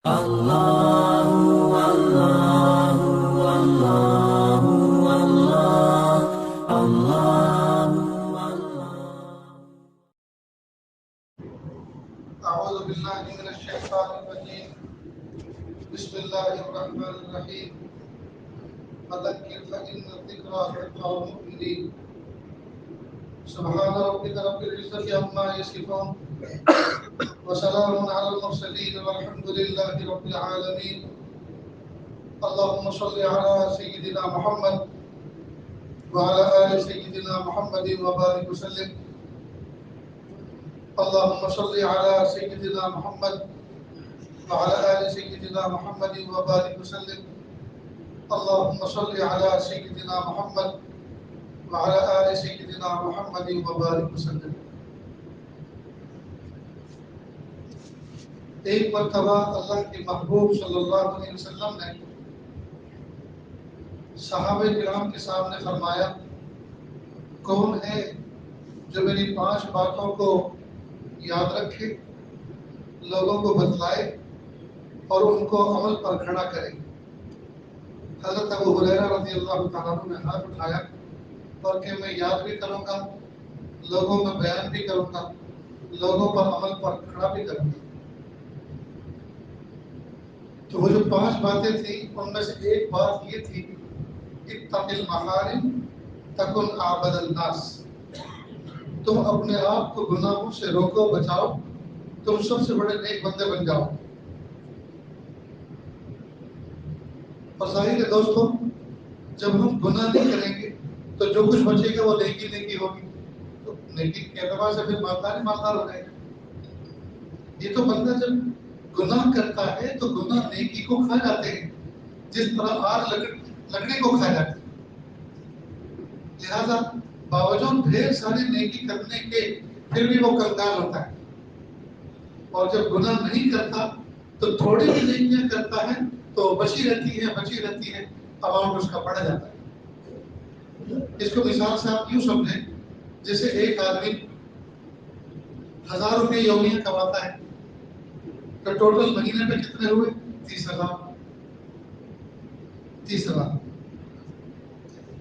الله الله الله الله الله أعوذ بالله من الشيطان الرجيم. بسم الله الرحمن الرحيم. فذكر فإن الذكرى تنفع المؤمنين. سبحان ربك رب العزة عما يصفون وسلام على المرسلين والحمد لله رب العالمين. اللهم صل على سيدنا محمد وعلى آل سيدنا محمد وبارك وسلم. اللهم صل على سيدنا محمد وعلى آل سيدنا محمد وبارك وسلم. اللهم صل على سيدنا محمد وعلى آل سيدنا محمد وبارك وسلم. ایک مرتبہ اللہ کے محبوب صلی اللہ علیہ وسلم نے صحابہ کرام کے سامنے فرمایا، کون ہے جو میری 5 باتوں کو یاد رکھے، لوگوں کو بتلائے اور ان کو عمل پر کھڑا کرے؟ حضرت ابو ہریرہ رضی اللہ تعالیٰ عنہ نے ہاتھ اٹھایا اور کہ میں یاد بھی کروں گا، لوگوں میں بیان بھی کروں گا، لوگوں پر عمل پر کھڑا بھی کروں گا۔ تو وہ جو 5 باتیں تھیں ان میں سے ایک بات یہ تھی، اتق المحارم تکن اعبد الناس، تم اپنے آپ کو گناہوں سے روکو، بچاؤ، تم سب سے بڑے نیک بندے بن جاؤ۔ اور ظاہر ہے دوستوں، جب ہم گناہ نہیں کریں گے تو جو کچھ بچے گا وہ نیکی ہوگی، تو نیکی کے اعتبار سے پھر مالدار ہو جائے گا۔ یہ تو بندہ جب گناہ کرتا ہے تو گناہ نیکی کو کھا جاتے ہیں، جس طرح آگ لکڑی کو کھا جاتی ہے۔ لہذا باوجود ڈھیر ساری نیکی کرنے کے پھر بھی وہ کنگال ہوتا ہے، اور جب گناہ نہیں کرتا تو تھوڑی بھی نیکیاں کرتا ہے تو بچی رہتی ہے، اماؤنٹ اس کا بڑھ جاتا ہے۔ اس کو مثال سے آپ یوں سمجھیں، جیسے ایک آدمی 1000 روپے یومیہ کماتا ہے تو ٹوٹل مہینے پہ کتنے ہوئے؟ 30,000۔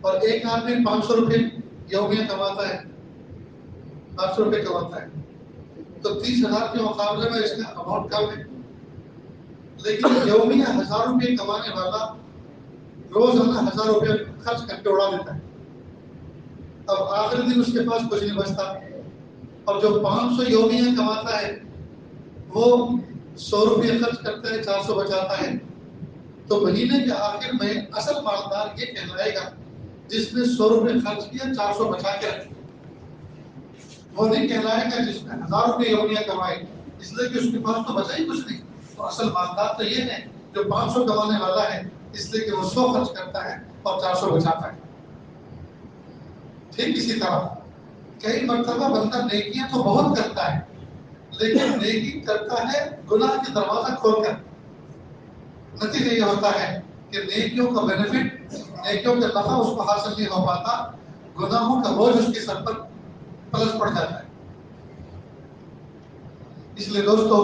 اور ایک آدمی 500 روپے یومیہ کماتا ہے، 500 روپے کماتا ہے، تو 30,000 کے مقابلے میں اس کا اماؤنٹ کم ہے۔ لیکن یومیہ 1000 روپے کمانے والا روزانہ 1000 روپے خرچ کر کے اڑا دیتا ہے، اب آخری دن اس کے پاس کچھ نہیں بچتا۔ اور جو 500 یومیہ کماتا ہے وہ 100 روپے خرچ کرتا ہے، 400 بچاتا ہے، تو مہینے کے آخر میں اصل مالدار یہ کہلائے گا جس نے 100 روپے خرچ کیا، 400 بچا کے رکھے۔ وہ نہیں کہلائے گا جس نے 1000 روپے یومیہ کمائے، اس لیے کہ اس کے پاس تو بچا ہی کچھ نہیں۔ تو اصل مالدار تو یہ ہے جو 500 کمانے والا ہے، اس لیے کہ وہ 100 خرچ کرتا ہے اور 400 بچاتا ہے۔ ٹھیک اسی طرح کئی مرتبہ بندہ نیکیاں تو بہت کرتا ہے، لیکن نیکی کرتا ہے گناہ کے دروازہ کھول کر۔ نتیجہ یہ ہوتا ہے کہ نیکیوں کا بینیفٹ، نیکیوں کا نفع اس کو حاصل نہیں ہو پاتا، گناہوں کا بوجھ اس کے سر پر پلس پڑ جاتا ہے۔ اس لیے دوستو،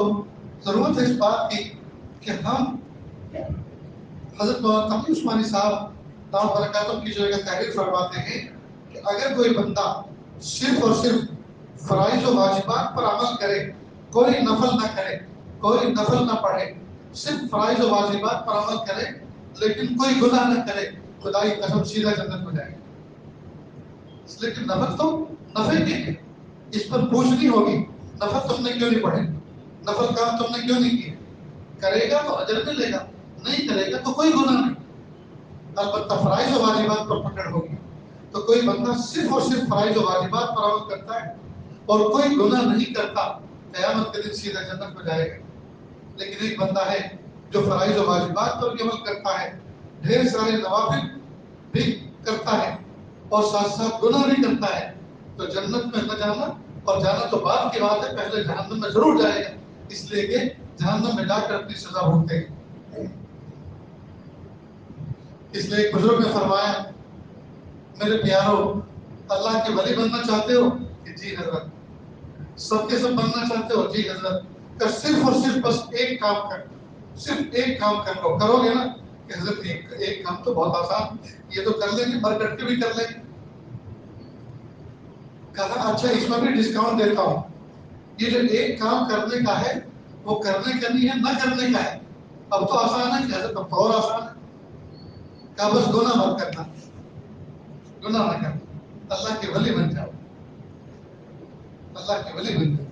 ضرورت ہے اس بات کی کہ ہم حضرت مولانا تقی عثمانی صاحب دعوت برکاتہ کی جگہ تحریر فرماتے ہیں کہ اگر کوئی بندہ صرف اور صرف فرائض و واجبات پر عمل کرے، کوئی نفل نہ کرے، کوئی نفل نہ پڑھے، صرف فرائض و واجبات پر عمل کرے لیکن کوئی گناہ نہ کرے، خدائی قسم سیدھا جنت ہو جائے گا۔ اس لیے کہ نفل تو نفل کے ہے، اس پر پوچھنی ہوگی، نفل تم نے کیوں نہیں پڑھے، نفل کام تم نے کیوں نہیں کیے؟ کرے گا تو اجر ملے گا، نہیں کرے گا تو کوئی گناہ نہیں۔ البتہ فرائض و واجبات پر پکڑ ہوگی۔ تو کوئی بندہ صرف اور صرف فرائض و واجبات پر عمل کرتا ہے اور کوئی گناہ نہیں کرتا، قیامت کے دن سیدھا جنت میں جائے گا۔ لیکن ایک بندہ ہے جو فرائض و واجبات پر بھی عمل کرتا ہے، ڈھیر سارے نوافل بھی کرتا ہے اور ساتھ ساتھ گناہ بھی کرتا ہے، تو جنت میں نہ جانا، اور جانا تو بعد کی بات ہے، پہلے جہنم میں ضرور جائے گا، اس لیے کہ جہنم میں جا کر اپنی سزا بھوگتے ہیں۔ اس لیے ایک بزرگ نے فرمایا، میرے پیارو، اللہ کے ولی بننا چاہتے ہو؟ کہ جی حضرت۔ سب کے سب بننا چاہتے ہو؟ جی حضرت۔ کہ صرف اور صرف بس ایک کام کر، صرف ایک کام کر لو، کرو گے نا کہ حضرت ایک کام تو بہت آسان، یہ تو کر لیں گے، بھر کر کے بھی کر لیں گے. کہا اچھا اس میں بھی ڈسکاؤنٹ دیتا ہوں، یہ جو ایک کام کرنے کا ہے وہ کرنے کا نہیں ہے، نہ کرنے کا ہے. اب تو آسان ہے کہ حضرت اب تو اور آسان ہے. کہا بس گناہ مت کرنا، گناہ نہ کرنا، اللہ کے ولی بن جاؤ، اللہ کے ولی بن جاؤ.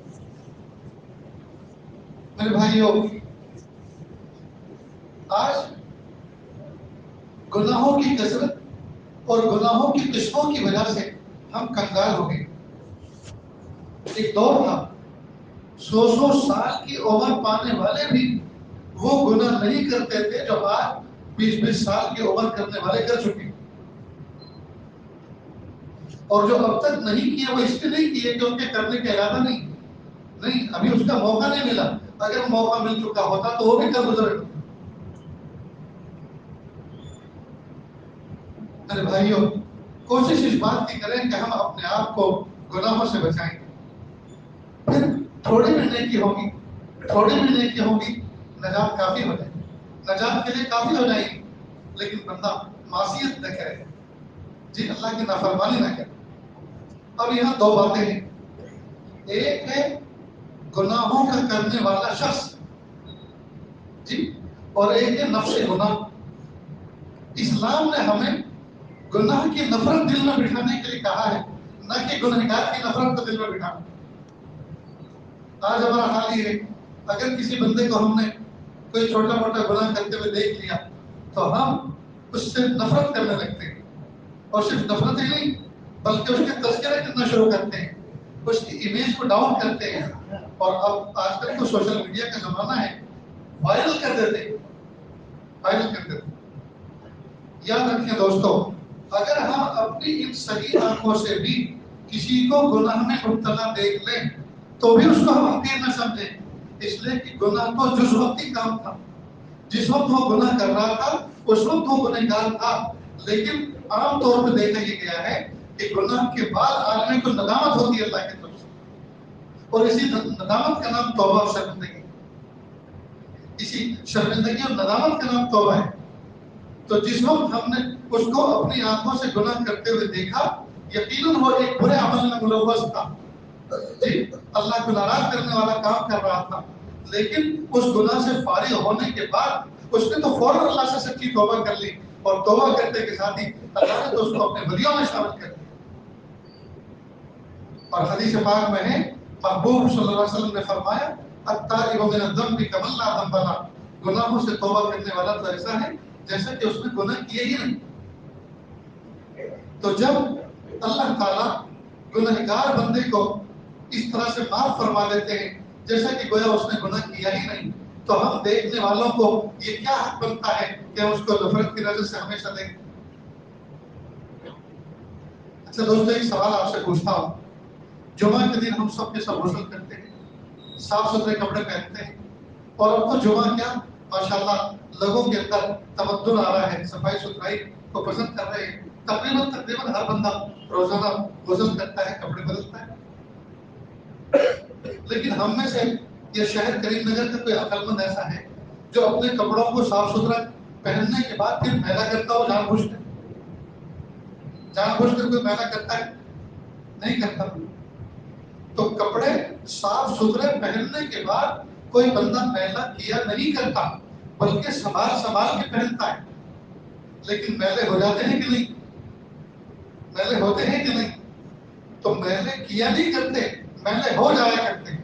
میرے بھائیوں، آج گناہوں کی کثرت اور گناہوں کی قسموں کی وجہ سے ہم کنگال ہو گئے. ایک دور تھا 100 سال کی عمر پانے والے بھی وہ گناہ نہیں کرتے تھے جو آج 20 سال کی عمر کرنے والے کر چکے. اور جو اب تک نہیں کیے وہ اس لیے نہیں کیے کہ ان کے کرنے کا ارادہ نہیں، ابھی اس کا موقع نہیں ملا. اگر موقع مل چکا ہوتا تو وہ بھی کر گزرے. میرے بھائیوں، کوشش اس بات کی کریں کہ ہم اپنے آپ کو گناہوں سے بچائیں. پھر تھوڑی بھی نیکی ہوگی، تھوڑی بھی نیکی ہوگی، نجات کافی ہو جائے گی، نجات کے لیے کافی ہو جائے گی. لیکن بندہ معصیت نہ کرے، جی اللہ کی نافرمانی نہ کرے. اب یہاں دو باتیں ہیں، ایک ہے گناہوں کا کرنے والا شخص، جی، اور ایک ہے نفس گناہ. اسلام نے ہمیں گناہ کی نفرت دل میں بٹھانے کے لیے کہا ہے، نہ کہ گنہگار کی نفرت کو دل میں بٹھانا. آج ہمارا حال یہ ہے، اگر کسی بندے کو ہم نے کوئی چھوٹا موٹا گناہ کرتے ہوئے دیکھ لیا تو ہم اس سے نفرت کرنے لگتے ہیں. اور صرف نفرت ہی نہیں بلکہ اس کے تذکرے کرنا شروع کرتے ہیں، اس کی امیج کو ڈاؤن کرتے ہیں. اور اب آج کل تو سوشل میڈیا کا زمانہ ہے، وائرل کر دیتے ہیں، وائرل کر دیتے ہیں. یاد رکھیں دوستو، اگر ہم اپنی ان صحیح آنکھوں سے بھی کسی کو گناہ میں مبتلا دیکھ لیں تو بھی اس کو ہم حقیر نہ سمجھیں، اس لیے کہ گناہ تو جز وقتی کام تھا. جس وقت وہ گناہ کر رہا تھا اس وقت وہ گنہگار تھا. لیکن عام طور پہ دیکھا یہ گیا ہے کہ گناہ کے بعد آدمی کو ندامت ہوتی ہے اللہ کی طرف سے، اور اسی ندامت کا نام توبہ اور شرمندگی، اسی شرمندگی اور ندامت کا نام توبہ ہے. تو جس وقت ہم نے اس کو اپنی آنکھوں سے گناہ کرتے ہوئے دیکھا، یقیناً وہ ایک برے عمل میں ملوث تھا، جی، اللہ کو ناراض کرنے والا کام کر رہا تھا. لیکن اس گناہ سے فارغ ہونے کے بعد اس نے تو فوراً اللہ سے سچی توبہ کر لی، اور توبہ کرنے کے ساتھ ہی اللہ نے تو اس کو اپنے ولیوں میں شامل کر دیا. اور حدیث پاک میں ہے، محبوب صلی اللہ علیہ وسلم نے فرمایا، التائب من الذنب کمن لا ذنب له، گناہوں سے توبہ کرنے والا تو ایسا ہے جیسا کہ اس نے گناہ کیے ہی نہیں. تو جب اللہ تعالیٰ گنہگار بندے کو اس طرح سے معاف فرما دیتے ہیں جیسا کہ گویا اس نے گناہ کیا ہی نہیں، تو ہم دیکھنے والوں کو یہ کیا حق بنتا ہے کہ ہم اس کو نفرت کی نظر سے ہمیشہ دیکھیں. اچھا دوستو، ایک سوال آپ سے پوچھتا ہوں. جمعہ کے دن ہم سب کے سب غسل کرتے ہیں، صاف ستھرے کپڑے پہنتے ہیں، اور اب تو جمعہ کیا ماشاءاللہ لوگوں کے اندر تمدن آ رہا ہے، صفائی ستھرائی کو پسند کر رہے ہیں. تقریباً ہر بندہ روزانہ غسل کرتا ہے، کپڑے بدلتا ہے. لیکن ہم میں سے یہ شہر کریم نگر کا کوئی عقل مند ایسا ہے جو اپنے کپڑوں کو صاف ستھرا پہننے کے بعد پھر میلا کرتا ہو جان بوجھ کر کوئی میلا کرتا ہے؟ نہیں کرتا. تو کپڑے صاف ستھرے پہننے کے بعد کوئی بندہ میلا کیا نہیں کرتا بلکہ سنبھال کے پہنتا ہے. لیکن میلے ہو جاتے ہیں کہ نہیں؟ میلے ہوتے ہیں کہ نہیں؟ تو میلے کیا نہیں کرتے، میلے ہو جایا کرتے ہیں.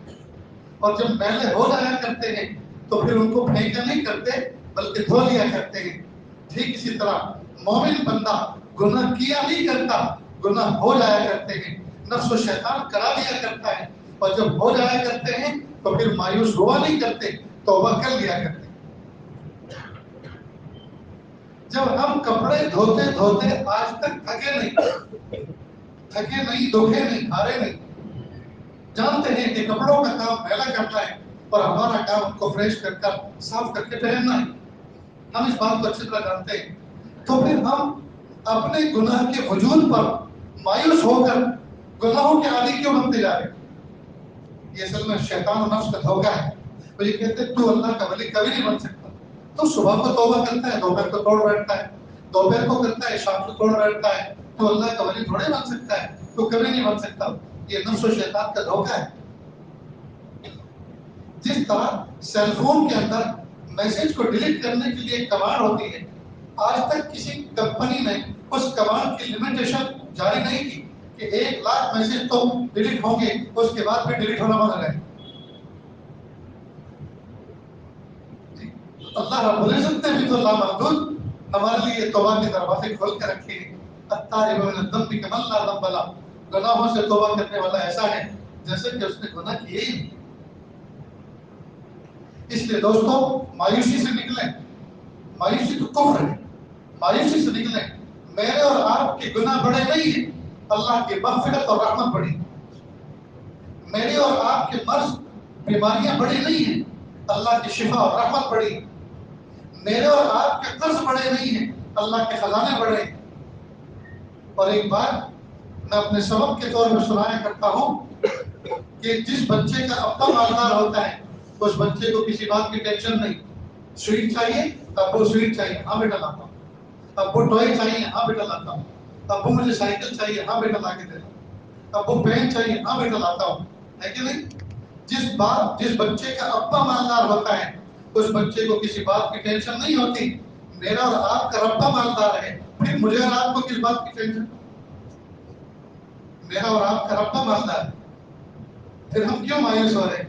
اور جب میلے ہو جایا کرتے ہیں تو پھر ان کو پھینکا نہیں کرتے بلکہ دھو لیا کرتے ہیں. ٹھیک اسی طرح مومن بندہ گناہ کیا نہیں کرتا، گناہ ہو جایا کرتے ہیں، نفس و شیطان کرا دیا کرتا ہے، اور جب ہو جایا کرتے ہیں تو پھر مایوس ہوا نہیں کرتے، توبہ کر لیا کرتے. جب ہم کپڑے دھوتے دھوتے آج تک تھکے نہیں، دکھے نہیں، ہارے نہیں، جانتے ہیں کہ کپڑوں کا کام میلا کرتا ہے اور ہمارا کام ان کو فریش کر کر صاف کر کے پہننا ہے، ہم اس بات کو اچھی طرح جانتے ہیں، تو پھر ہم اپنے گناہ کے وجود پر مایوس ہو کر گناہوں کے عادی کیوں بنتے جا رہے ہیں؟ یہ اصل میں شیطان و نفس کا دھوکہ ہے. وہ یہ کہتے ہیں تو اللہ کا ولی کبھی نہیں بن سکتا، تو صبح کو توبہ کرتا ہے دوپہر کو توڑ بیٹھتا ہے, دوپہر کو کرتا ہے شام کو توڑ بیٹھتا ہے, تو اللہ کا ولی تھوڑے بن سکتا ہے, تو کبھی نہیں بن سکتا. یہ نفس و شیطان کا دھوکہ ہے. جس طرح سیل فون کے اندر میسج کو ڈیلیٹ کرنے کے لیے ایک کمانڈ ہوتی ہے, آج تک کسی کمپنی نے اس کمانڈ کی لمیٹیشن جاری نہیں کی کہ 1,00,000 میسج تو ڈیلیٹ ہوں گے, اس کے بعد بھی ڈیلیٹ ہونا بند رہے. اللہ رب العزت نے بھی تو لامحدود ہمارے لیے توبہ کے دروازے کھول کے رکھے ہیں. التائب من الذنب کمن لا ذنب له, گناہوں سے توبہ کرنے والا ایسا ہے جیسے کہ اس نے گناہ کیے ہی نہیں. اس لیے دوستو مایوسی سے نکلیں, مایوسی تو کفر ہے, مایوسی سے نکلیں. میرے اور آپ کے گناہ بڑے نہیں ہیں, اللہ کی مغفرت اور رحمت بڑی. میرے اور آپ کے مرض بیماریاں بڑی نہیں ہیں, اللہ کی شفا اور رحمت بڑی. میرے اور آپ کے قرض بڑے نہیں ہیں, اللہ کے خزانے بڑے. اور ایک بات میں اپنے سبب کے طور پر سنایا کرتا ہوں کہ جس بچے کا ابا مالدار ہوتا ہے اس بچے کو کسی بات کی ٹینشن نہیں. سویٹ چاہیے ابو سویٹ چاہیے, ہاں بیٹا لاتا ہوں. ابو ٹوائے چاہیے, ہاں بیٹا لاتا ہوں. ابو مجھے سائیکل چاہیے, ہاں بیٹا لا کے دے دو. ابو پین چاہیے, ہاں بیٹا لاتا ہوں. ہے کہ نہیں؟ جس بچے کا ابا مالدار ہوتا ہے اس بچے کو کسی بات کی ٹینشن نہیں ہوتی. میرا اور آپ کا ربا مالدار ہے, پھر مجھے اور آپ کو کس بات کی ٹینشن؟ میرا اور آپ کا ربا مالدار ہے, پھر ہم کیوں مایوس ہو رہے ہیں؟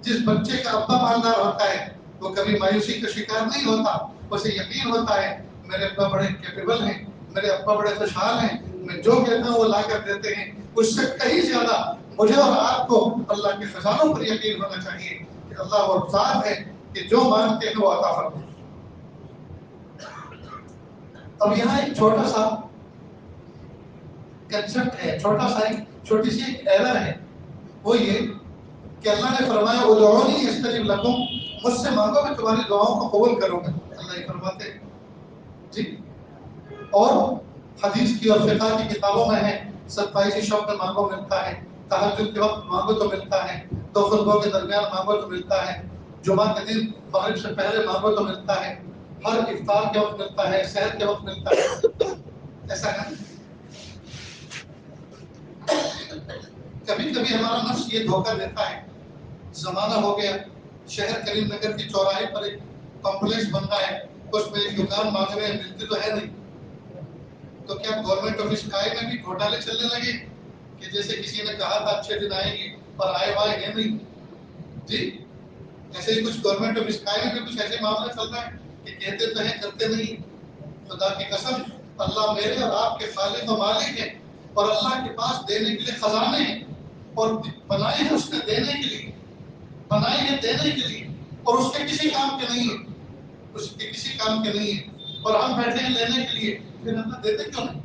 جس بچے کا ابا مالدار ہوتا ہے وہ کبھی مایوسی کا شکار نہیں ہوتا. اسے یقین ہوتا ہے میرے ابا بڑے کیپیبل ہیں, میرے ابا بڑے خوشحال ہیں, میں جو کہتا ہوں وہ لا کر دیتے ہیں. اس سے کہیں زیادہ مجھے اور آپ کو اللہ کے خزانوں پر یقین ہونا چاہیے کہ اللہ وہ ذات ہے کہ جو مانگتے ہیں وہ عطا فرماتے ہیں. اب یہاں ایک چھوٹا سا کنسپٹ ہے, چھوٹی سی ایک ایرر ہے. وہ یہ کہ اللہ نے فرمایا ادعونی استجب لکم, مجھ سے مانگو میں تمہاری دعاؤں کو قبول کروں گا. اللہ یہ فرماتے ہیں جی. اور حدیث کی اور فقہ کی کتابوں میں ہے 27 شب میں مانگو ملتا ہے, تہجد کے وقت مانگو تو ملتا ہے, دو خطبوں کے درمیان مانگو تو ملتا ہے, جمعہ کے دن مغرب سے پہلے مانگو تو ملتا ہے, ہر افطار کے وقت ملتا ہے, سحر کے وقت ملتا ہے. ایسا ہے. کبھی کبھی ہمارا نفس یہ دھوکہ دیتا ہے, زمانہ ہو گیا, شہر کریم نگر کے چوراہے پر ایک کمپلیکس بن رہا ہے, اس میں ایک دکان مانگ رہے ہیں, ملتی تو ہے نہیں. تو کیا گورنمنٹ آف اسکائی میں بھی گھوٹالے چلنے لگے کہ جیسے کسی نے کہا تھا اچھے دن آئیں گے اور آئے وائے ہے نہیں جی؟ ایسے ہی کچھ گورنمنٹ آف اسکائی میں بھی کچھ ایسے معاملہ چل رہا ہے کہ کہتے تو ہیں کرتے نہیں. خدا کی قسم اللہ میرے اور آپ کے خالق و مالک ہیں, اور اللہ کے پاس دینے کے لیے خزانے ہیں, اور بنائے ہیں اس نے دینے کے لیے, بنائے ہیں دینے کے لیے, اور اس کے کسی کام کے نہیں ہے, اس کے کسی کام کے نہیں ہے. اور ہم بیٹھے ہیں لینے کے لیے, پھر اللہ دیتے کیوں نہیں؟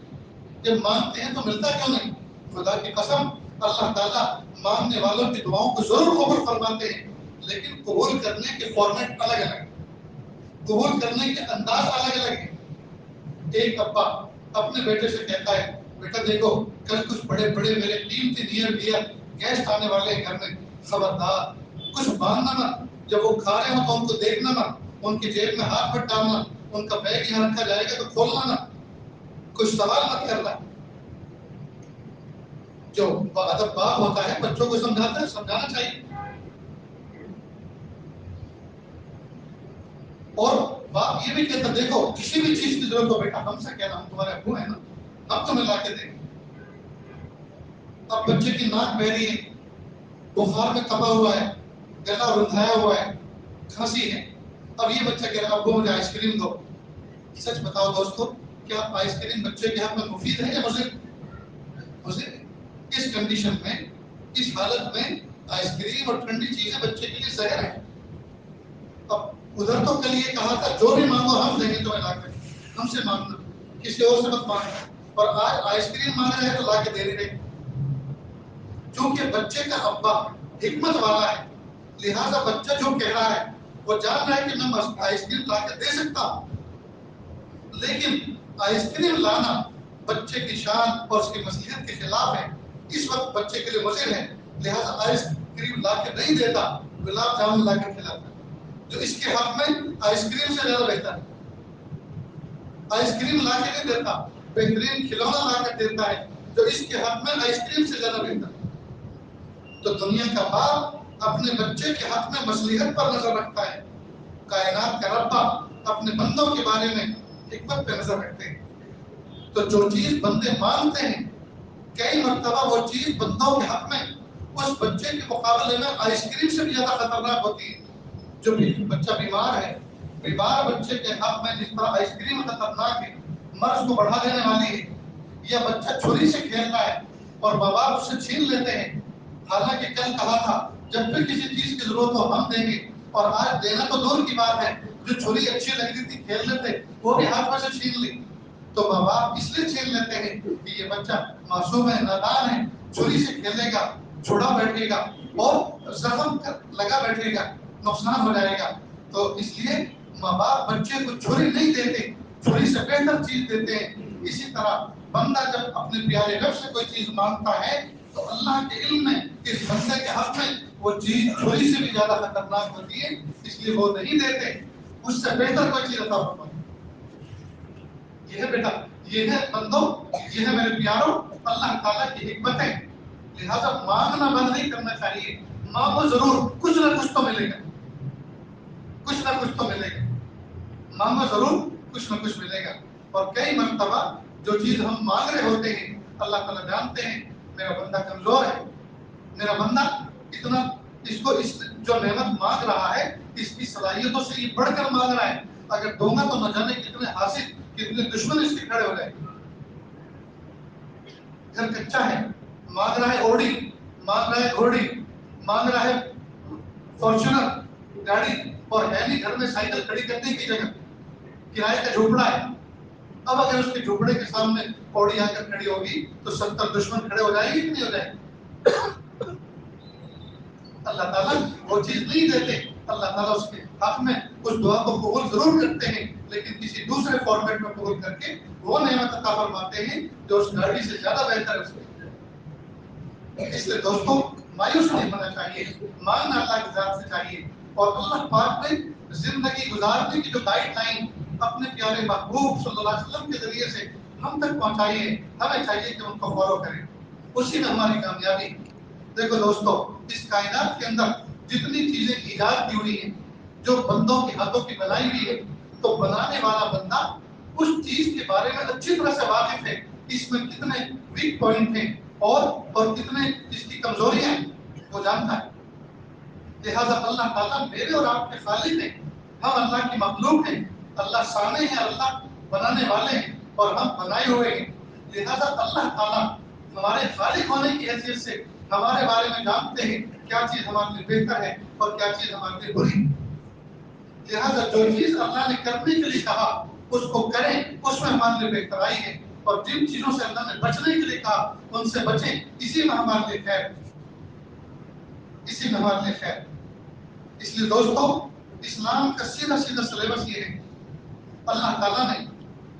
جب مانگتے ہیں تو ملتا کیوں نہیں؟ خدا کی قسم اللہ تعالیٰ مانگنے والوں کی دعاؤں کو ضرور قبول فرماتے ہیں, لیکن قبول کرنے کے فارمیٹ الگ الگ ہیں, قبول کرنے کے انداز الگ الگ ہیں. ایک ابا اپنے بیٹے سے کہتا ہے بیٹا دیکھو کل کچھ بڑے بڑے میرے قیمتی نیئر ڈیئر گیسٹ آنے والے ہیں گھر میں, خبردار کچھ باندھنا نہ, جب وہ کھا رہے ہوں تو ان کو دیکھنا نہ, ان کی جیب میں ہاتھ مت ڈالنا, ان کا بیگ یہاں رکھا جائے گا تو کھولنا نہ, کچھ سوال مت کرنا. جو ادب باپ ہوتا ہے بچوں کو سمجھاتا ہے, سمجھانا چاہیے. اور باپ یہ بھی کہتا دیکھو کسی بھی چیز کی ضرورت ہو بیٹا ہم سے کہنا, ہم تمہارے ابو ہیں نا, ہم تمہیں لا کے دیں گے. اب بچے کی ناک بہ رہی ہے, بخار میں کبا ہوا ہے, گلا رندھایا ہوا ہے, کھانسی ہے, اب یہ بچہ کہہ رہا ابو مجھے آئس کریم دو. سچ بتاؤ دوستو کیا آئس کریم بچے کے ہاتھ میں مفید ہے یا مضر؟ اس کنڈیشن میں, اس حالت میں آئس کریم اور ٹھنڈی چیزیں بچے کے لیے زہر ہے. اب ادھر تو کل یہ کہا تھا جو بھی مانگو ہم دیں گے تمہیں لا کر, ہم سے مانگنا, کسی اور سے مت مانگنا, اور آج آئس کریم مانگا ہے تو لا کے دے رہے. کیونکہ بچے کا ابا حکمت والا ہے, لہذا بچہ جو کہہ رہا ہے وہ جان رہا ہے کہ میں آئس کریم لا کے دے سکتا ہوں, لیکن آئس کریم لانا بچے کی شان اور اس کی مصلحت کے خلاف ہے. اس وقت بچے کے لیے مضر ہے, لہذا آئس کریم لا کے نہیں دیتا, گلاب جامن لا کے کھلاتا. جو اس کے حق میں آئس کریم سے زیادہ بہتر ہے. آئس کریم لا کے نہیں دیتا, بہترین کھلونا لا کر دیتا ہے جو اس کے حق میں آئس کریم سے زیادہ بہتر ہے. تو دنیا کا باپ اپنے بچے کے حق میں مصلحت پر نظر رکھتا ہے. کائنات کا رب اپنے بندوں کے بارے میں حکمت پہ نظر رکھتے ہیں. تو جو چیز بندے مانگتے ہیں کئی مرتبہ وہ چیز بندوں کے حق میں اس بچے کے مقابلے میں آئس کریم سے بھی زیادہ خطرناک ہوتی ہے. جو بچہ بیمار ہے, بیمار بچے کے حق میں جس طرح آئس کریم خطرناک ہے, مرض کو بڑھا دینے والی ہے, یا بچہ چھری سے کھیلتا ہے اور ماں باپ اس سے چھین لیتے ہیں. حالانکہ کل کہا تھا جب بھی کسی چیز کی ضرورت ہو ہم دیں گے, اور آج دینا تو دور کی بات ہے, جو چھری اچھی لگتی تھی کھیلنے تھے وہ بھی ہاتھ میں سے چھین لی. تو ماں باپ اس لیے چھین لیتے ہیں کہ یہ بچہ معصوم ہے, نادان ہے, چھری سے کھیلے گا, چھوڑا بیٹھے گا اور زخم لگا بیٹھے گا, نقصان ہو جائے گا. تو اس لیے ماں باپ بچے کو چھری نہیں دیتے, چھری سے بہتر چیز دیتے ہیں. اسی طرح بندہ جب اپنے پیارے رب سے کوئی چیز مانگتا ہے تو اللہ کے علم میں اس بندے کے حق میں وہ چیز چھری سے بھی زیادہ خطرناک ہوتی ہے, اس لیے وہ نہیں دیتے, اس سے بہتر کوئی چیز عطا فرماتے. یہ ہے بیٹا, یہ ہے بندوں, یہ ہے میرے پیاروں اللہ تعالیٰ کی حکمت ہے. لہذا مانگنا بند نہیں کرنا چاہیے, مانگو ضرور, کچھ نہ کچھ تو ملے گا, کچھ نہ کچھ تو ملے گا, مانگو ضرور, کچھ نہ کچھ ملے گا. اور کئی مرتبہ جو چیز ہم مانگ رہے ہوتے ہیں اللہ تعالیٰ جانتے ہیں میرا بندہ کمزور ہے, میرا بندہ اتنا اس کو اس جو نعمت مانگ رہا ہے اس کی صلاحیتوں سے یہ بڑھ کر مانگ رہا ہے, اگر دوں گا تو نہ جانے کتنے حاصل کتنے دشمن اس کے کھڑے ہو جائیں. گھر کچا ہے, مانگ رہا ہے اوڑی, مانگ رہا ہے گھوڑی, مانگ رہا ہے فارچونر گاڑی, اور ہے نہیں گھر میں سائیکل کھڑی کرنے کی جگہ, کرائے کا جھوپڑا ہے. اب اگر اس کے جھوپڑے کے سامنے اوڑی آ کر کھڑی ہوگی تو 70 دشمن کھڑے ہو جائیں گے کہ نہیں ہو جائیں گے؟ اللہ تعالیٰ وہ چیز نہیں دیتے, اللہ تعالیٰ اس کے حق میں اس دعا کو قبول ضرور کرتے ہیں لیکن کسی دوسرے فارمیٹ میں قبول کر کے وہ نعمت عطا فرماتے ہیں جو اس گاڑی سے زیادہ بہتر ہے. اس لیے دوستوں مایوس نہیں ہونا چاہیے, مانگنا اللہ کی ذات سے چاہیے. اور اللہ پاک نے زندگی گزارنے کی جو گائیڈ لائن اپنے پیارے محبوب صلی اللہ علیہ وسلم کے ذریعے سے ہم تک پہنچائی ہے, ہمیں چاہیے کہ ان کو فالو کریں, اسی میں ہماری کامیابی. دیکھو دوستو, اس کائنات کے اندر جتنی چیزیں ایجاد کی ہوئی ہیں جو بندوں کے ہاتھوں کی بنائی ہوئی ہے, تو بنانے والا بندہ اس چیز کے بارے میں اچھی طرح سے واقف ہے, اس میں کتنے ویک پوائنٹ ہیں اور کتنے اس کی کمزوریاں ہیں وہ جانتا ہے. لہذا اللہ تعالیٰ میرے اور آپ کے خالق ہیں, ہم اللہ کی مخلوق ہیں, اللہ صانع ہے, اللہ بنانے والے ہیں اور ہم بنائے ہوئے ہیں. لہذا اللہ تعالیٰ ہمارے خالق ہونے کی حیثیت سے ہمارے بارے میں جانتے ہیں کیا چیز ہمارے لیے بہتر ہے اور کیا چیز ہمارے لیے بری. لہذا جو چیز اللہ نے کرنے کے لیے کہا اس کو کریں, اس میں ہمارے لیے بہترائی ہے, اور جن چیزوں سے اللہ نے بچنے کے لیے کہا ان سے بچیں, اسی میں ہمارے لیے خیر, اسی میں ہمارے لیے خیر. اس لیے دوستو اسلام کا سیدھا سیدھا سلیبس یہ ہے, اللہ تعالیٰ نے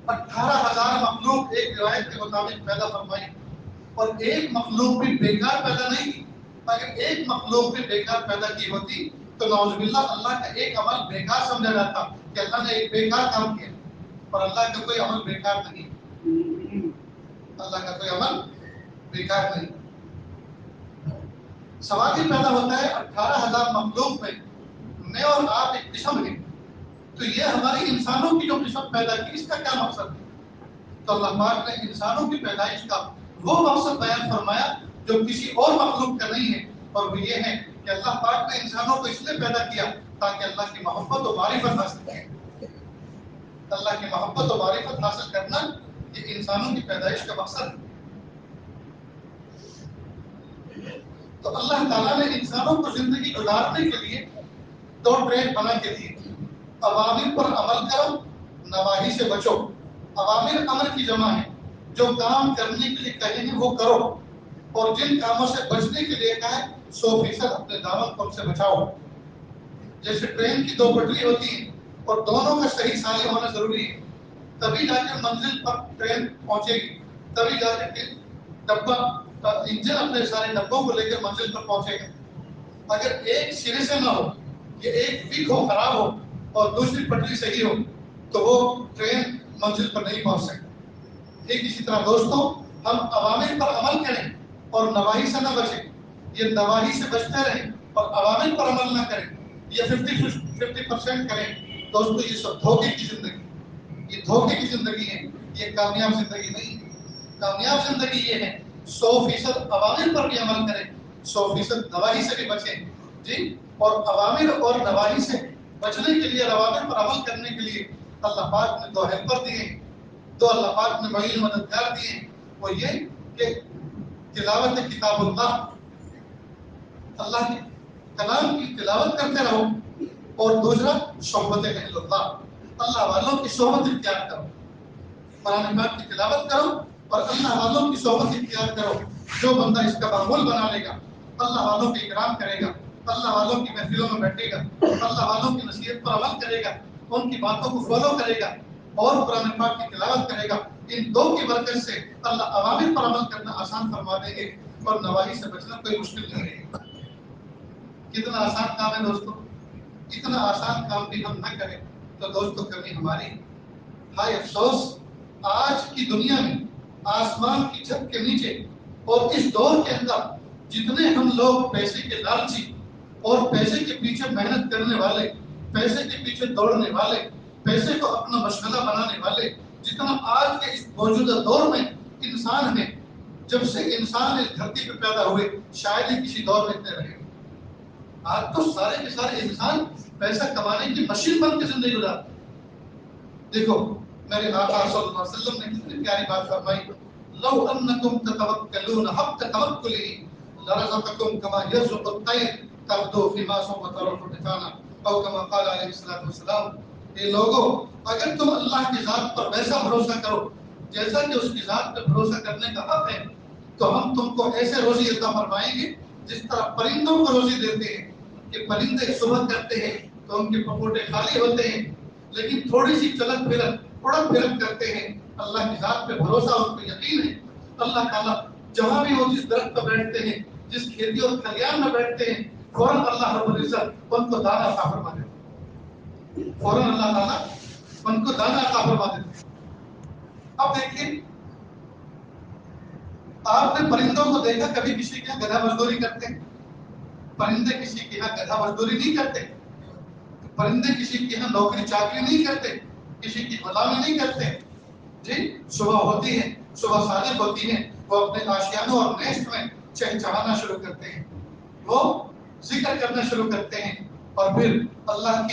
18,000 مخلوق ایک روایت کے مطابق پیدا فرمائی, اور ایک مخلوق بھی بیکار پیدا نہیں کی. اگر ایک مخلوق بھی بیکار پیدا کی ہوتی تو نعوذ باللہ اللہ کا ایک عمل بیکار سمجھا جاتا کہ اللہ نے ایک بیکار کام کیا, اور اللہ کا کوئی عمل بیکار نہیں, اللہ کا کوئی عمل بیکار نہیں. سوال یہ پیدا ہوتا ہے 18,000 مخلوق میں اور آپ ایک قسم ہیں, تو یہ ہماری انسانوں کی جو قسم پیدا کی اس کا کیا مقصد ہے؟ تو اللہ پاک نے انسانوں کی پیدائش کا وہ مقصد بیان فرمایا جو کسی اور مخلوق کا نہیں ہے, اور وہ یہ ہے کہ اللہ پاک نے انسانوں کو اس لیے پیدا کیا تاکہ اللہ کی محبت و معرفت حاصل کریں. اللہ کی محبت و معرفت حاصل کرنا یہ انسانوں کی پیدائش کا مقصد ہے. تو اللہ تعالیٰ نے انسانوں کو زندگی گزارنے کے لیے 2 ٹریک بنا کے دیے, اوامر پر عمل کرو, نواہی سے بچو. اوامر امر کی جمع ہے, جو کام کرنے کے لیے کہیں ہیں وہ کرو, اور جن کاموں سے بچنے کے لیے کہا ہے 100% اپنے دامن پر سے بچاؤ. جیسے ٹرین کی 2 پٹری ہوتی ہیں اور دونوں کا صحیح سالم ہونا ضروری ہے, تبھی جا کے منزل پر ٹرین پہنچے گی, تبھی جا کے ڈبہ انجن اپنے سارے ڈبوں کو لے کر منزل پر پہنچے گا. اگر ایک سرے سے نہ ہو یہ ایک ویک ہو خراب ہو اور دوسری پٹری صحیح ہو تو وہ ٹرین منزل پر نہیں پہنچ سکتی۔ ٹھیک اسی طرح دوستوں ہم عوامل پر عمل کریں اور نواہی سے نہ بچیں، یہ نواہی سے بچتے رہیں اور عوامل پر عمل نہ کریں، یہ 50% کریں دوستوں، یہ سب دھوکے کی زندگی، یہ دھوکے کی زندگی ہے، یہ کامیاب زندگی نہیں ہے۔ کامیاب زندگی یہ ہے 100% عوامل پر بھی عمل کریں، 100% نواہی سے بھی بچیں جی۔ اور عوامل اور نواہی سے بچنے کے لیے، عوامل پر عمل کرنے کے لیے اللہ پاک نے 2 ہیلپر دیے ہیں، 2 اللہ پاک نے معین مددگار دیے ہیں، وہ یہ کہ تلاوت کتاب اللہ کے کلام کی تلاوت کرتے رہو، اور دوسرا صحبت اہل اللہ والوں کی صحبت اختیار کرو، قرآن پاک کی تلاوت کرو اور اللہ والوں کی صحبت اختیار کرو۔ جو بندہ اس کا معمول بنا لے گا، اللہ والوں کا اکرام کرے گا، اللہ والوں کی محفلوں میں بیٹھے گا، اللہ والوں کی نصیحت پر عمل کرے گا، ان کی باتوں کو فالو کرے گا اور قرآن پاک کی تلاوت کرے گا، ان 2 کی برکت سے اللہ عوامل پر عمل کرنا آسان فرما دیں گے اور نواہی سے بچنا کوئی مشکل نہیں رہے گا۔ کتنا آسان کام ہے دوستوں، اتنا آسان کام بھی ہم نہ کریں تو دوستوں کمی ہماری۔ ہائے افسوس، آج کی دنیا میں آسمان کی چھت کے نیچے اور اس دور کے اندر جتنے ہم لوگ پیسے کے لالچی اور پیسے کے پیچھے محنت کرنے والے، پیسے کے پیچھے دوڑنے والے، پیسے کو اپنا مشغلہ بنانے والے، جتنا آج کے اس موجودہ دور میں انسان ہیں، جب سے انسان اس دھرتی پہ پیدا ہوئے شاید ہی کسی دور میں اتنے رہے۔ آج تو سارے کے سارے انسان پیسہ کمانے کی مشین بن کے زندگی گزارتے ہیں۔ دیکھو میرے آقا صلی اللہ علیہ وسلم نے کتنی پیاری بات فرمائی، لو انکم تتوکلون حق توکلہ لرزقکم کما یرزق الطیر تغدو فی ماسا وتروح بطانا، او کما قال علیہ الصلوۃ والسلام۔ اے لوگو، اگر تم اللہ کی ذات پر ویسا بھروسہ کرو جیسا کہ اس کی ذات پر بھروسہ کرنے کا حق ہے، تو ہم تم کو ایسے روزی عطا فرمائیں گے جس طرح پرندوں کو روزی دیتے ہیں کہ پرندے صبح کرتے ہیں تو ان کے پپوٹے خالی ہوتے ہیں، لیکن تھوڑی سی چلک پھرک اڑک پھرک کرتے ہیں، اللہ کی ذات پہ بھروسہ، ان کو یقین ہے اللہ تعالیٰ جہاں بھی وہ جس درخت پہ بیٹھتے ہیں، جس کھیتی اور کھلیان میں بیٹھتے ہیں، فوراً اللہ رب العزت ان کو دانا عطا فرما دیتے ہیں، فوراً اللہ تعالیٰ ان کو دانا عطا فرما دیتے ہیں۔ اب دیکھیں، آپ نے پرندوں کو دیکھا کبھی کسی کے یہاں گدھا مزدوری کرتے ہیں؟ پرندے کسی کے یہاں گدھا مزدوری نہیں کرتے، پرندے کسی کے یہاں نوکری چاکری نہیں کرتے، کسی کی غلامی نہیں کرتے جی۔ صبح ہوتی ہے، صبح صادق ہوتی ہے، وہ اپنے آشیانوں اور نیشت میں چہچہانا شروع کرتے ہیں، وہ ذکر کرنا شروع کرتے ہیں، اور پھر اللہ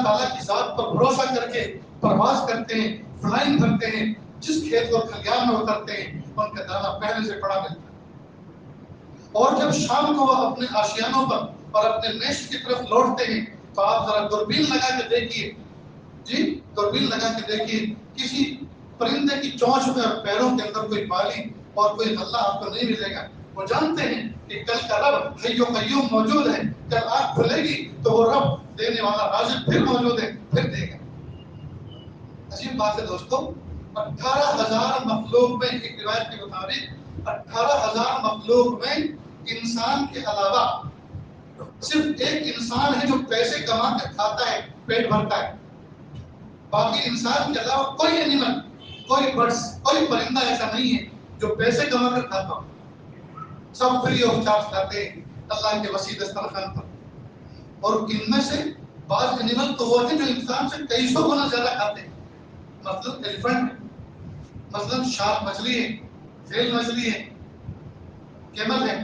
تعالیٰ کی ذات پر بھروسہ کر کے پرواز کرتے ہیں، فلائنگ کرتے ہیں، جس کھیت اور کھلیان میں اترتے ہیں ان کا دانا پہلے سے پڑا ملتا ہے۔ اور جب شام کو وہ اپنے آشیانوں پر اور اپنے نیشت کی طرف لوٹتے ہیں تو آپ ذرا دوربین لگا کے دیکھیے جی، دوربین لگا کے دیکھیے، کسی پرندے کی چونچ میں اور پیروں کے اندر کوئی بالی اور کوئی غلہ آپ کو نہیں ملے گا۔ وہ جانتے ہیں کہ کل کا رب حی و قیوم موجود ہے، کل آنکھ کھلے گی تو وہ رب دینے والا رازق پھر موجود ہے، پھر دے گا۔ عجیب بات ہے دوستو، 18,000 مخلوق میں، ایک روایت کے مطابق 18,000 مخلوق میں انسان کے علاوہ صرف ایک انسان ہے جو پیسے کما کر کھاتا ہے، پیٹ بھرتا ہے۔ باقی انسان کے علاوہ کوئی اینیمل، کوئی برڈس، کوئی پرندہ ایسا نہیں ہے جو پیسے کما کر کھاتا ہو۔ سب فری آف چارج کھاتے ہیں اللہ کے وسیع دسترخوان پر۔ اور ان میں سے بعض اینیمل تو وہ ہیں جو انسان سے کئی سو گنا زیادہ کھاتے ہیں، مثلاً ایلیفنٹ ہے، مثلاً شارک مچھلی ہے، ویل مچھلی ہے، کیمل ہے،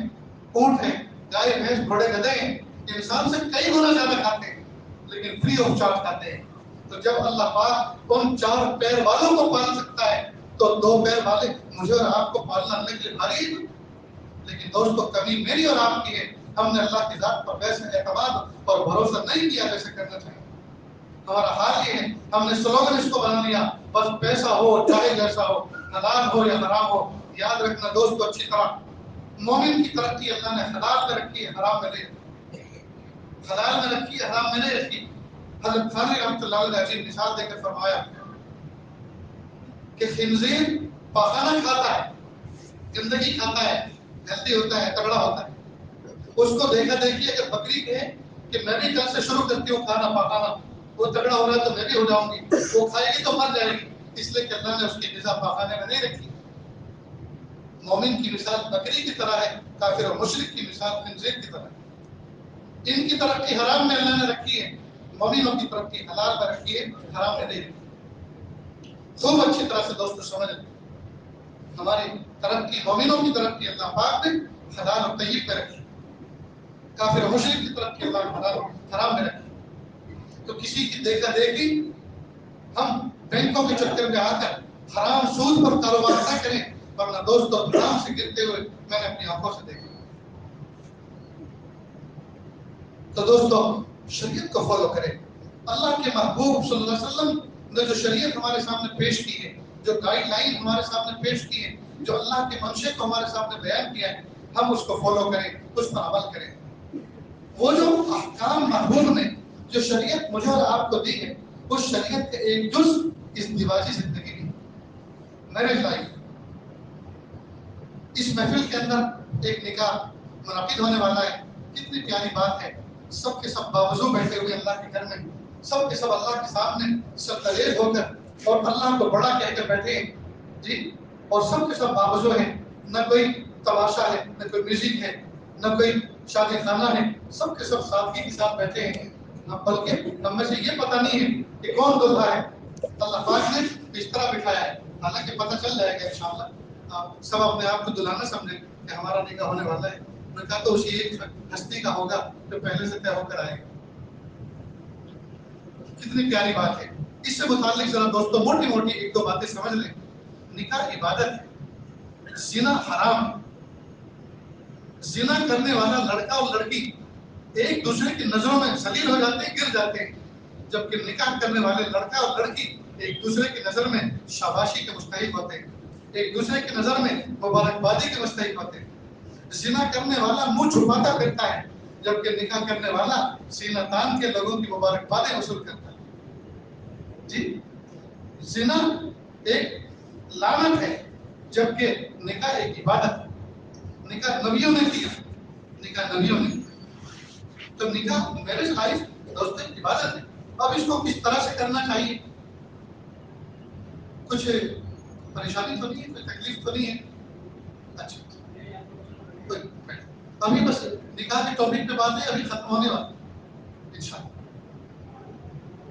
اونٹ ہے، گائے بھینس گھوڑے گدھے ہیں، انسان سے کئی گنا زیادہ کھاتے ہیں لیکن فری آف چارج کھاتے ہیں۔ تو جب اللہ پاک ان 4 پیر والوں کو پال سکتا ہے تو 2 پیر والے مجھے اور آپ کو پالنا اللہ کے لیے بھاری ہے۔ لیکن دوستو کمی میری اور آپ کی ہے، ہم نے اللہ کی ذات پر ویسے اعتماد اور بھروسہ نہیں کیا جیسے کرنا چاہیے۔ ہمارا حال یہ ہے، ہم نے سلوگن اس کو بنا لیا، بس پیسہ ہو چاہے جیسا ہو، حلال ہو یا حرام ہو۔ یاد رکھنا دوستو اچھی طرح، مومن کی ترقی اللہ نے حلال میں رکھی ہے، حرام میں نہیں، حلال میں رکھی ہے، حرام میں نہیں رکھی۔ حضرت ثانی رحمۃ اللہ علیہ عجیب مثال دے کر فرمایا کہ خنزیر پاخانہ کھاتا ہے، گندگی کھاتا ہے، ہیلدی ہوتا ہے، تگڑا ہوتا ہے، اس کو دیکھا دیکھیے اگر بکری کے کہ میں بھی کل سے شروع کرتی ہوں کھانا پکانا، وہ تگڑا ہو رہا ہے تو میں بھی ہو جاؤں گی، وہ کھائے گی تو مر جائے گی، اس لیے کہ اللہ نے اس کی غذا پکانے میں نہیں رکھی۔ مومن کی مثال بکری کی طرح ہے، کافر اور مشرک کی مثال خنزیر کی طرح ہے۔ ان کی ترقی حرام میں اللہ نے رکھی ہے، مومنوں کی ترقی حلال میں رکھی ہے، حرام میں نہیں رکھی۔ خوب اچھی طرح سے دوستو سمجھ لیں، ہماری ترقی، مومنوں کی ترقی اللہ پاک نے حلال اور طیب میں رکھی، کافر اور مشرک کی ترقی اللہ نے حلال حرام میں رکھی۔ تو کسی کی دیکھا دیکھی ہم بینکوں کے چکر میں آ کر حرام سود پر کاروبار نہ کریں، ورنہ دوستوں حرام سے گرتے ہوئے میں نے اپنی آنکھوں سے دیکھا۔ تو دوستوں شریعت کو فالو کریں۔ اللہ کے محبوب صلی اللہ علیہ وسلم نے جو شریعت ہمارے سامنے پیش کی ہے، جو گائیڈ لائن ہمارے سامنے پیش کی ہے، جو اللہ کے منشے کو ہمارے سامنے بیان کیا ہے، ہم اس کو فالو کریں، اس پر عمل کریں۔ وہ جو احکام محبوب نے جو شریعت مجھے اور آپ کو دی ہے، اس شریعت کا ایک جز اس دیواجی زندگی میں، میرج لائف۔ اس محفل کے اندر ایک نکاح منعقد ہونے والا ہے، کتنی پیاری بات ہے۔ سب کے سب باوضو بیٹھے ہوئے اللہ کے گھر میں، سب کے سب اللہ کے سامنے سرتریز ہو کر اور اللہ کو بڑا کہہ کر بیٹھے ہیں جی، اور سب کے سب باوضو ہیں، نہ کوئی تماشا ہے، نہ کوئی میوزک ہے، نہ کوئی شادی خانہ ہے، سب کے سب سادگی کے ساتھ بیٹھے ہیں۔ بلکہ ہم میں سے یہ پتہ نہیں ہے کہ کون دلہا ہے، اللہ پاک نے اس طرح بٹھایا ہے، حالانکہ پتہ چل جائے گا انشاءاللہ۔ آپ سب اپنے آپ کو دلہا نہ سمجھیں کہ ہمارا نکاح ہونے والا ہے، نکاح تو اسی ایک ہستی کا ہوگا جو پہلے سے طے ہو کر آئے گا۔ کتنی پیاری بات ہے۔ اس سے متعلق ذرا دوستوں موٹی موٹی ایک دو باتیں سمجھ لیں۔ نکاح عبادت ہے، زنا حرام ہے۔ زنا کرنے والا لڑکا اور لڑکی ایک دوسرے کی نظروں میں ذلیل ہو جاتے ہیں، گر جاتے ہیں، جبکہ نکاح کرنے والے لڑکا اور لڑکی ایک دوسرے کی نظر میں شاباشی کے مستحق ہوتے ہیں، ایک دوسرے کی نظر میں مبارکبادی کے مستحق ہوتے ہیں۔ زنا کرنے والا منہ چھپاتا پھرتا ہے، جبکہ نکاح کرنے والا سینہ تان کے لوگوں کی مبارکبادیں وصول کرتا ہے جی۔ زنا ایک لعنت ہے، جبکہ نکاح ایک عبادت ہے۔ نکاح نبیوں نے کیا، نکاح نبیوں نے، تو نکاح میرج لائف دوستوں عبادت ہے۔ اب اس کو کس طرح سے کرنا چاہیے؟ کچھ پریشانی تو نہیں ہے، کوئی تکلیف تو نہیں ہے؟ اچھا ابھی بس نکاح کے ٹاپک پہ بات ہے، ابھی ختم ہونے والا انشاءاللہ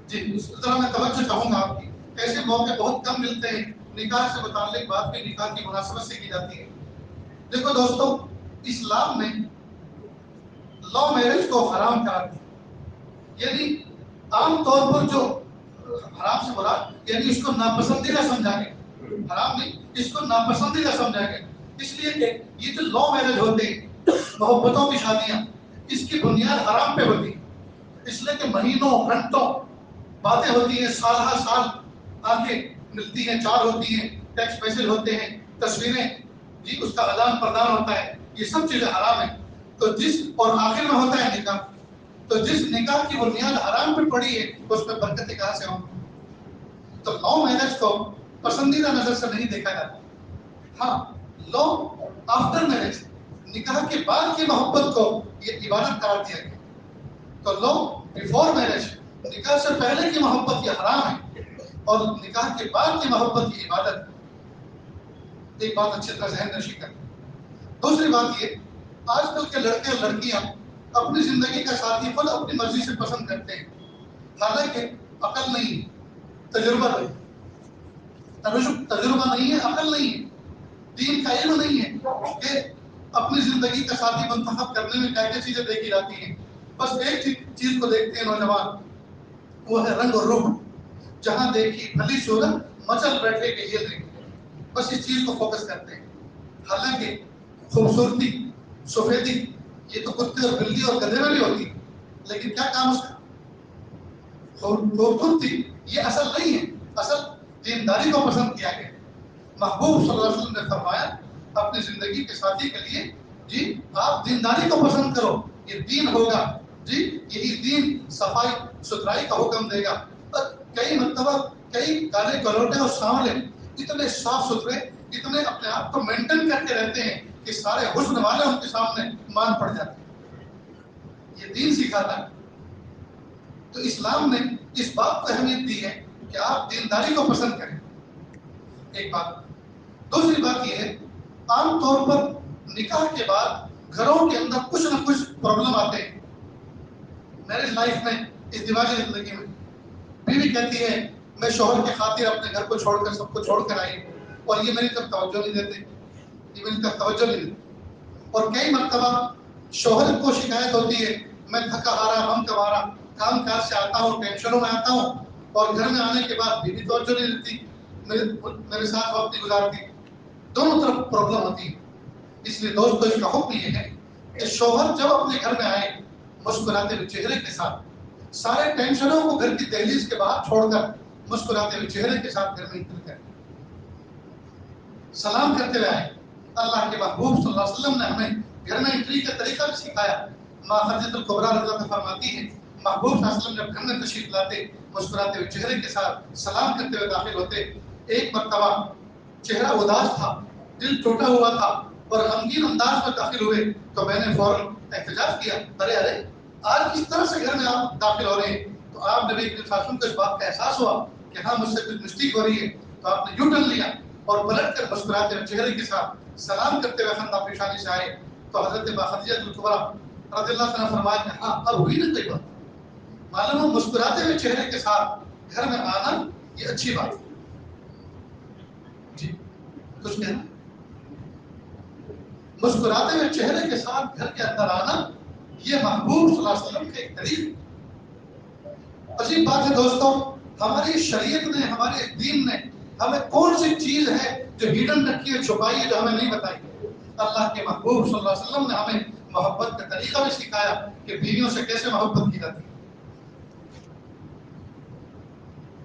جی۔ اس طرح میں توجہ چاہوں گا آپ کی، ایسے موقع بہت کم ملتے ہیں، نکاح سے متعلق بات بھی نکاح کی مناسبت سے کی جاتی ہے۔ دیکھو دوستوں، اسلام میں لا میرج کو حرام قرار دیا، یعنی عام طور پر جو حرام سے مراد یعنی اس کو ناپسندیدہ سمجھا گیا، حرام نہیں، اس کو ناپسندیدہ سمجھا گیا، اس لیے کہ یہ جو لا میرج ہوتے ہیں، محبتوں کی شادیاں، اس کی بنیاد حرام پہ ہوتی ہے، اس لیے کہ مہینوں گھنٹوں باتیں ہوتی ہیں، سال ہر سال آنکھیں ملتی ہیں، چار ہوتی ہیں، ٹیکسٹ میسج ہوتے ہیں، تصویریں جی، اس کا آدان پردان ہوتا ہے، یہ سب چیزیں حرام ہیں۔ تو جس اور آخر میں ہوتا ہے نکاح، تو جس نکاح کی بنیاد حرام پہ پڑی ہے اس میں برکتیں کہاں سے ہوں؟ تو لا میرج کو پسندیدہ نظر سے نہیں دیکھا جاتا۔ ہاں، لا آفٹر میرج، نکاح کے بعد کی محبت کو یہ عبادت قرار دیا گیا۔ تو لا بیفور میرج، نکاح سے پہلے کی محبت یہ حرام ہے، اور نکاح کے بعد کی محبت کی عبادت۔ ایک بات اچھی طرح ذہن نشی کر۔ دوسری بات یہ، آج کل کے لڑکے اور لڑکیاں اپنی زندگی کا ساتھی خود اپنی مرضی سے پسند کرتے ہیں، حالانکہ عقل نہیں، تجربہ نہیں، تجربہ نہیں ہے، عقل نہیں ہے، دین کا علم نہیں ہے کہ اپنی زندگی کا ساتھی منتخب کرنے میں کیا کیا چیزیں دیکھی جاتی ہیں۔ بس ایک چیز کو دیکھتے ہیں نوجوان، وہ ہے رنگ اور روح، جہاں دیکھی بھلی صورت مچل بیٹھے کہ یہ دیکھیں، بس اس چیز کو فوکس کرتے ہیں۔ حالانکہ خوبصورتی، سفیدی یہ تو کتے اور بلی اور گدھے میں بھی ہوتی ہے، لیکن کیا کام اس کا؟ خوبصورتی یہ اصل نہیں ہے، اصل دینداری کو پسند کیا گیا۔ محبوب صلی اللہ علیہ وسلم نے فرمایا اپنی زندگی کے ساتھی کے لیے جی آپ دینداری کو پسند کرو، یہ دین ہوگا جی، یہی دین صفائی ستھرائی کا حکم دے گا۔ اور کئی مرتبہ کئی کالے کلوٹے اور سانولے اتنے صاف ستھرے، اتنے اپنے آپ کو مینٹین کر کے رہتے ہیں کہ سارے حسن والے ان کے سامنے مان پڑ جاتے ہیں۔ یہ دین سکھاتا ہے تو اسلام نے اس بات کو اہمیت دی ہے کہ آپ دینداری کو پسند کریں، ایک بات۔ دوسری بات یہ ہے، عام طور پر نکاح کے بعد گھروں کے اندر کچھ نہ کچھ پرابلم آتے ہیں۔ میرج لائف میں، ازدواجی زندگی میں بیوی کہتی ہے میں شوہر کی خاطر اپنے گھر کو چھوڑ کر سب کو چھوڑ کر آئی ہوں، اور یہ میری طرف توجہ نہیں دیتے، یہ میری طرف توجہ نہیں دیتے۔ اور کئی مرتبہ شوہر کو شکایت ہوتی ہے میں تھکا ہارا غم کمارا کام کاج سے آتا ہوں، ٹینشنوں میں آتا ہوں، اور گھر میں آنے کے بعد بیوی توجہ نہیں دیتی، میرے ساتھ وقت نہیں گزارتی۔ دونوں طرف پرابلم ہوتی ہے۔ اس لیے دوستو اس کا حکم یہ ہے کہ شوہر جب اپنے گھر میں آئے مسکراتے ہوئے چہرے کے ساتھ، سارے ٹینشنوں کو گھر کی دہلیز کے باہر چھوڑ کر مسکراتے ہوئے چہرے کے ساتھ گھر میں انٹر کریں، سلام کرتے ہوئے آئے۔ اللہ کے محبوب صلی اللہ علیہ وسلم نے ہمیں گھر میں انٹری کا طریقہ بھی سکھایا۔ ماں خدیجہ الکبریٰ رضی اللہ عنہا فرماتی ہیں محبوب صلی اللہ علیہ وسلم جب گھر میں تشریف لاتے مسکراتے ہوئے چہرے کے ساتھ سلام کرتے ہوئے داخل ہوتے۔ ایک مرتبہ چہرہ اداس تھا، دل ٹوٹا ہوا تھا اور غمگین انداز میں داخل ہوئے تو میں نے فوراً احتجاج کیا، ارے آج کس طرح سے گھر میں آپ داخل ہو رہے ہیں؟ تو آپ نبی کریم صلی اللہ علیہ وسلم کو اس بات کا احساس ہوا کہ ہاں مجھ سے کچھ مسٹیک ہو رہی ہے، تو آپ نے یو ٹرن لیا اور پلٹ کر مسکراتے ہوئے چہرے کے ساتھ سلام کرتے ہوئے خندہ پیشانی سے آئے۔ تو حضرت خدیجہ الکبریٰ رضی اللہ عنہا فرمایا کہ ہاں اب ہوئی نا کوئی بات، معلوم ہو مسکراتے ہوئے چہرے کے ساتھ گھر میں آنا یہ اچھی بات ہے۔ جی کچھ کہنا؟ مسکراتے ہوئے چہرے کے ساتھ گھر کے اندر آنا یہ محبوب صلی اللہ علیہ وسلم کے ایک طریق۔ عجیب بات ہے دوستوں، ہماری شریعت نے، ہمارے دین نے ہمیں کون سی چیز ہے جو ہڈن رکھی ہے، چھپائی ہے، جو ہمیں نہیں بتائی؟ اللہ کے محبوب صلی اللہ علیہ وسلم نے ہمیں محبت کا طریقہ بھی سکھایا کہ بیویوں سے کیسے محبت کی جاتی ہے۔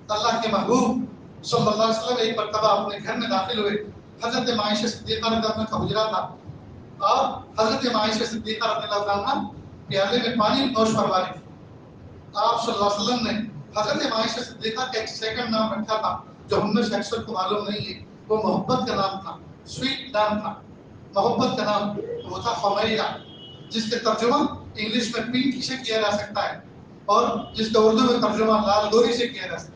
اللہ کے محبوب صلی اللہ علیہ وسلم ایک مرتبہ اپنے گھر میں داخل ہوئے، حضرت عائشہ صدیقہ رضی اللہ عنہا کا حجرہ تھا، اور حضرت عائشہ صدیقہ رضی اللہ عنہا پیالے میں پانی نوش فرما رہی تھی۔ آپ صلی اللہ علیہ وسلم نے حضرت عائشہ صدیقہ کا ایک سیکنڈ نام رکھا تھا جو ہم میں سے اکثر کو معلوم نہیں ہے، وہ محبت کا نام تھا، سویٹ نام تھا، محبت کا نام وہ تھا حمیرہ، جس کے ترجمہ انگلش میں پنک سے کیا جا سکتا ہے اور جس کا اردو میں ترجمہ لال گوری سے کیا جا سکتا ہے۔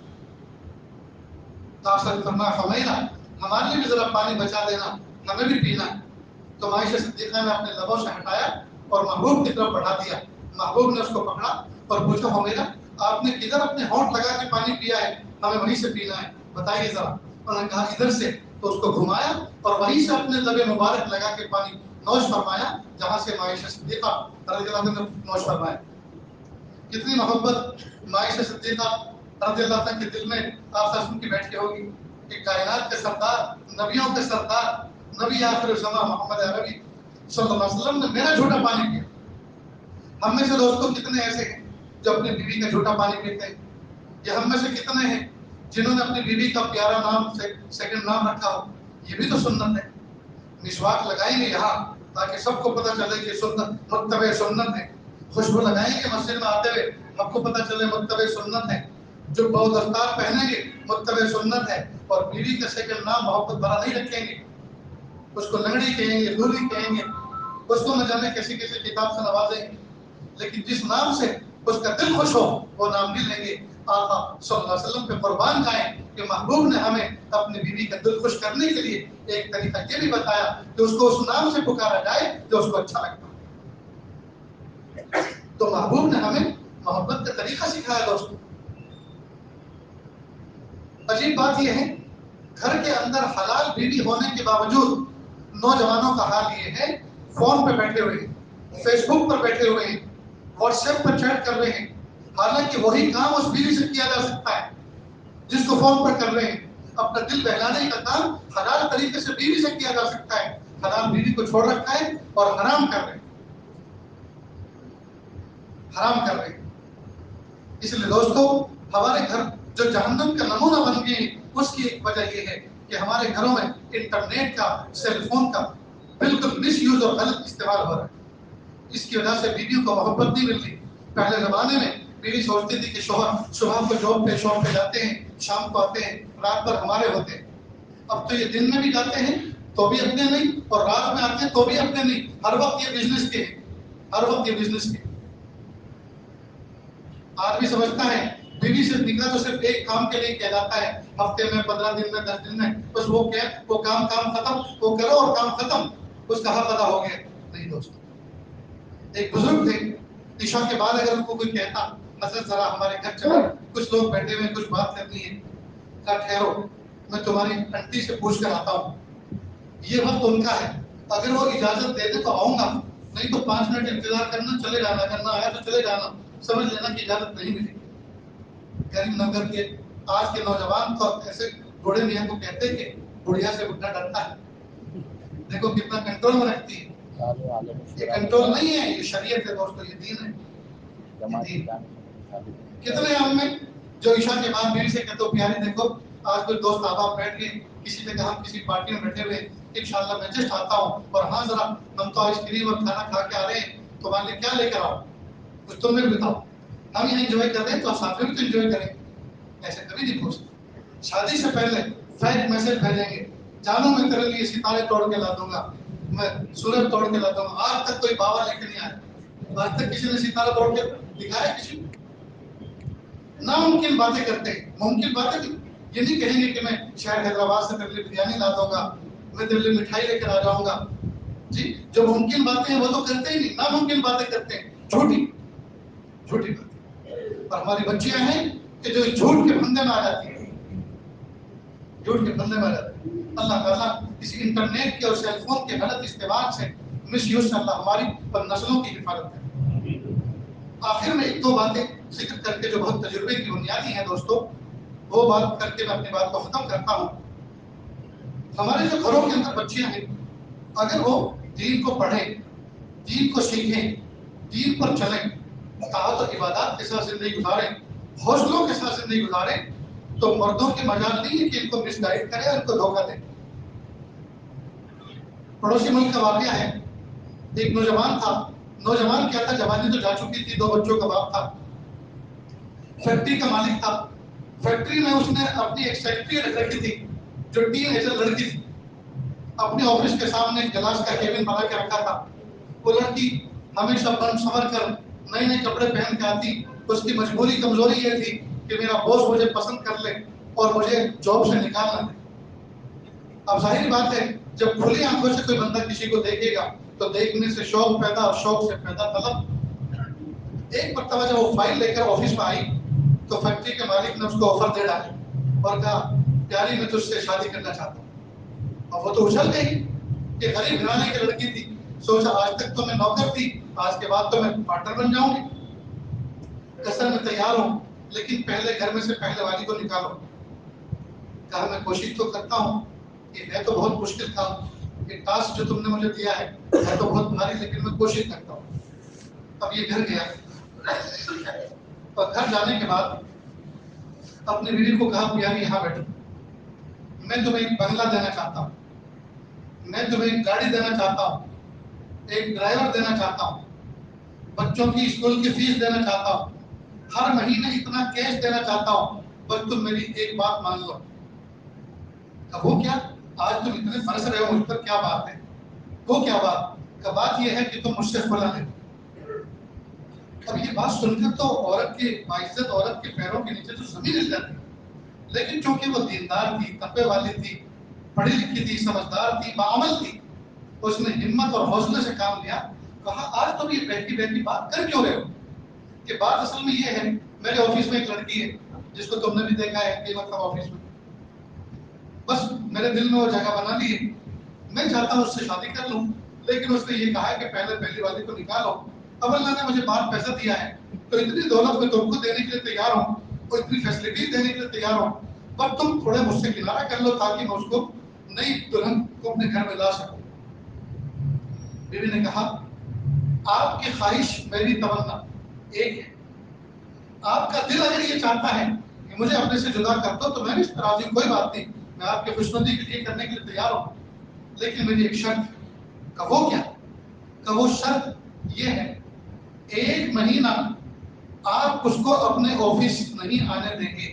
آپ فرمایا حمیرہ ہمارے لیے بھی ذرا پانی بچا دینا، ہمیں بھی پینا ہے۔ تو عائشہ صدیقہ نے اپنے لبوں سے ہٹایا اور محبوب کی طرف بڑھا دیا۔ محبوب نے اس کو پکڑا اور پوچھا حمیرہ آپ نے کدھر اپنے ہونٹ لگا کے پانی پیا ہے؟ ہمیں وہیں سے پینا ہے، بتائیے ذرا۔ انہوں نے کہا ادھر سے، تو اس کو گھمایا اور وہیں سے اپنے لب مبارک لگا کے پانی نوش فرمایا جہاں سے عائشہ صدیقہ رضی اللہ عنہا نے نوش فرمایا۔ کتنی محبت عائشہ صدیقہ رضی اللہ عنہ کے دل میں آپ سن کی بیٹھی ہوگی۔ کہ کائنات کے سردار، نبیوں کے سردار، نبی آخر الزمان محمد عربی صلی اللہ علیہ وسلم نے میرا جھوٹا پانی پیا۔ ہم میں سے دوستوں کتنے ایسے ہیں جو اپنی بیوی کا جھوٹا پانی پیتے ہیں؟ یا ہم میں سے کتنے ہیں جنہوں نے اپنی بیوی کا پیارا نام سیکنڈ نام رکھا ہو؟ یہ بھی تو سنت ہے۔ مسواک لگائیں گے یہاں تاکہ سب کو پتہ چلے کہ سنت متبع سنت ہے۔ خوشبو لگائیں گے مسجد میں آتے ہوئے، سب کو پتہ چلے متبع سنت ہے۔ جو بہو دستار پہنیں گے متبع سنت ہے، اور بیوی کا سیکنڈ نام محبت بھرا نہیں رکھیں گے، اس کو لنگڑی کہیں گے، لولی کہیں گے، اس کو نہ جانے کسی کسی کتاب سے نوازیں گے، لیکن جس نام سے اس کا دل خوش ہو وہ نام بھی لیں گے۔ آقا صلی اللہ علیہ وسلم پہ قربان جائیں کہ محبوب نے ہمیں اپنی بیوی کا دل خوش کرنے کے لیے ایک طریقہ یہ بھی بتایا کہ اس کو اس نام سے پکارا جائے جو اس کو اچھا لگتا ہے۔ تو محبوب نے ہمیں محبت کا طریقہ سکھایا دوستوں۔ عجیب بات یہ ہے، گھر کے اندر حلال بیوی ہونے کے باوجود نوجوانوں کا حال یہ ہے فون پہ بیٹھے ہوئے ہیں، فیس بک پر بیٹھے ہوئے ہیں، واٹس ایپ پر چیٹ کر رہے ہیں، حالانکہ وہی کام اس بیوی سے کیا جا سکتا ہے جس کو فون پر کر رہے ہیں۔ اپنا دل بہلانے کا کام حلال طریقے سے بیوی سے کیا جا سکتا ہے، حلال بیوی کو چھوڑ رکھا ہے اور حرام کر رہے ہیں، حرام کر رہے ہیں۔ اس لیے دوستو ہمارے گھر جو جہنم کا نمونہ بن گئے ہیں، اس کی ایک وجہ یہ ہے کہ ہمارے گھروں میں انٹرنیٹ کا، سیل فون کا بالکل مس یوز اور غلط استعمال ہو رہا ہے۔ اس کی وجہ سے بیویوں کو محبت نہیں مل رہی۔ پہلے زمانے میں بیوی سوچتی تھی کہ شوہر صبح کو شاپ پہ جاتے ہیں، شام کو آتے ہیں، رات بھر ہمارے ہوتے ہیں۔ اب تو یہ دن میں بھی جاتے ہیں تو بھی اپنے نہیں، اور رات میں آتے ہیں تو بھی اپنے نہیں، ہر وقت یہ بزنس کے ہیں، ہر وقت یہ بزنس کے۔ آدمی سمجھتا ہے بیوی سے نکاح تو صرف ایک کام کے لیے کیا جاتا ہے، ہفتے میں 15 دن میں 10 دن میں، بس وہ کیا وہ کام ختم، وہ کرو اور کام ختم، اس کا حق ادا ہو گیا. نہیں دوستو، ایک بزرگ تھے، عشاء کے بعد اگر ان کو کوئی کہتا حضرت ذرا ہمارے گھر چلو، کچھ لوگ بیٹھے ہوئے کچھ بات کرنی ہے، کہا ٹھہرو میں تمہاری انٹی سے پوچھ کر آتا ہوں. یہ وقت ان کا ہے، اگر وہ اجازت دے دے تو آؤں گا، نہیں تو 5 منٹ انتظار کرنا، چلے جانا، کرنا آیا تو چلے جانا، سمجھ لینا کہ اجازت نہیں ملی. کریم نگر کے آج کے نوجوان تو ایسے بوڑھے میاں کو کہتے کہ بڑھیا سے بڈھا ڈرتا ہے. دیکھو کتنا کنٹرول میں رکھتی ہے. یہ کنٹرول نہیں ہے، یہ شریعت ہے دوستو، یہ دین ہے. کتنے ہم میں جو عشاء کے بعد میری سے کہتے ہو پیاری دیکھو آج کوئی دوست احباب بیٹھ گئے، کسی نے کہا ہم کسی پارٹی میں بیٹھے ہوئے، انشاءاللہ میں جسٹ آتا ہوں، اور ہاں ذرا ہم تو آئس کریم اور کھانا کھا کے آ رہے ہیں، تمہارے لیے کیا لے کر آؤ، کچھ تم نے بتاؤ، ہم یہاں انجوائے کر رہے ہیں تو ساتھ میں بھی تو انجوائے کریں. ایسے کبھی نہیں پوچھتے. شادی سے پہلے فیک میسج بھیجیں گے، جانو میں تیرے لیے ستارے توڑ کے لا دوں گا، میں سورج توڑ کے لا دوں گا. آج تک کوئی بابا لے کے نہیں آیا، آج تک کسی نے ستارہ توڑ کے دکھایا کسی نے؟ ناممکن باتیں کرتے ہیں. ممکن باتیں بھی یہ نہیں کہیں گے کہ میں شہر حیدرآباد سے تیرے لیے بریانی لا دوں گا، میں تیرے لیے مٹھائی لے کر آ جاؤں گا. جی جو ممکن باتیں ہیں وہ تو کرتے ہی نہیں، ناممکن باتیں کرتے ہیں، جھوٹی جھوٹی باتیں. اور ہماری بچیاں ہیں کہ جو جھوٹ کے پھندے میں آ جاتی ہیں، جھوٹ کے پھندے میں آ جاتی ہیں. اللہ تعالیٰ اس انٹرنیٹ کے اور سیل فون کے غلط استعمال سے، مس یوز سے اللہ ہماری اور نسلوں کی حفاظت کرے. آخر میں ایک دو باتیں ذکر کر کے جو بہت تجربے کی بنیادی ہیں دوستو، وہ بات کر کے میں اپنی بات کو ختم کرتا ہوں. ہمارے جو گھروں کے اندر بچیاں ہیں، اگر وہ دین کو پڑھیں، دین کو سیکھیں، دین پر چلیں، طاعت و عبادات کے ساتھ زندگی گزاریں، حوصلوں کے ساتھ زندگی گزاریں، تو مردوں کے مجال نہیں ہے کہ ان کو مس گائڈ کریں اور ان کو دھوکہ دیں. پڑوسی ملک کا واقعہ ہے، ایک نوجوان تھا. نوجوان کیا تھا، جوانی تو جا چکی تھی، 2 بچوں کا باپ تھا، فیکٹری کا مالک تھا. فیکٹری میں اس نے اپنی ایک سیکٹری رکھی تھی جو ٹین ایجر لڑکی تھی. اپنے آفس کے سامنے گلاس کا کیبن بنا کے رکھا تھا. وہ لڑکی ہمیشہ بن سنور کر نئے نئے کپڑے پہن کے آتی. اس کی مجبوری کمزوری یہ تھی کہ میرا باس مجھے پسند کر لے اور مجھے جاب سے نکالنا دے. اب ظاہر بات ہے جب کھلی آنکھوں سے کوئی بندہ کسی کو دیکھے گا تو دیکھنے سے شوق پیدا اور شوق سے پیدا طلب. ایک مرتبہ جب وہ فائل لے کر آفس میں آئی تو فیکٹری کے مالک نے اس کو آفر دے ڈالی اور کہا پیاری میں تجھ سے شادی کرنا چاہتا ہوں. اب وہ تو اچھل گئی کہ غریب گھرانے کی لڑکی تھی، سوچا آج تک تو میں نوکر تھی، آج کے بعد تو میں پارٹنر بن جاؤں گی. کسر میں تیار ہوں، لیکن پہلے گھر میں سے پہلے والی کو نکالو. کہا میں کوشش تو کرتا ہوں، یہ ہے تو بہت مشکل کام، یہ ٹاسک جو تم نے مجھے دیا ہے تو بہت بھاری، لیکن میں کوشش کرتا ہوں. اب یہ گھر گیا اور گھر جانے کے بعد اپنی بیوی کو کہا پیاری یہاں بیٹھو، میں تمہیں ایک بنگلہ دینا چاہتا ہوں، میں تمہیں ایک گاڑی دینا چاہتا ہوں، ایک ڈرائیور دینا چاہتا ہوں، بچوں کی اسکول کی فیس دینا چاہتا ہوں، ہر مہینے اتنا کیش دینا چاہتا ہوں، بس تم میری ایک بات مان لو. اب وہ کیا، آج تم اتنے برس رہے ہو مجھ پر، کیا بات ہے؟ وہ کیا بات؟ کہ بات یہ ہے کہ تم مجھ سے کھلا لے. اب یہ بات سن کر تو عورت کی باعزت عورت کے پیروں کے نیچے تو زمین ہل جاتی، لیکن چونکہ وہ دیندار تھی، تقوی والی تھی، پڑھی لکھی تھی، سمجھدار تھی، باعمل تھی، اس نے ہمت اور حوصلے سے کام لیا. کہا آج تم یہ بیٹھی بیٹھی بات کر کیوں رہے ہو؟ کہ بات اصل میں یہ ہے، میرے آفس میں ایک لڑکی ہے جس کو تم نے بھی دیکھا ہے کئی مرتبہ آفس میں، بس میرے دل میں وہ جگہ بنا لی ہے، میں چاہتا ہوں اس سے شادی کر لوں، لیکن اس نے یہ کہا ہے کہ پہلے پہلی والی کو نکالو. اب اللہ نے مجھے بات پیسہ دیا ہے تو اتنی دولت میں تم کو دینے کے لیے تیار ہوں اور اتنی فیسلٹی دینے کے لیے تیار ہوں، پر تم تھوڑے مجھ سے کنارہ کر لو تاکہ میں اس کو نئی دلہن کو اپنے گھر میں لا سکوں. بیوی نے کہا آپ کی خواہش میری تمنا ایک ہے، آپ کا دل اگر یہ چاہتا ہے کہ مجھے اپنے سے جدا کر دو تو میں اس پر راضی ہوں، کوئی بات نہیں، میں آپ کے خوشنودی کے لیے کرنے کے لیے تیار ہوں، لیکن میری ایک شرط. کہ وہ کیا؟ کہ وہ شرط یہ ہے 1 مہینہ آپ اس کو اپنے آفس نہیں آنے دیں گے،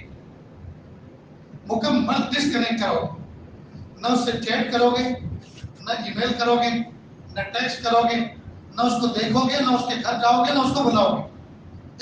مکمل ڈسکنیکٹ کرو گے، نہ اس سے چیٹ کرو گے، نہ ای میل کرو گے، نہ ٹیکسٹ کرو گے، نہ اس کو دیکھو گے، نہ اس کے گھر جاؤ گے، نہ اس کو بلاؤ گے.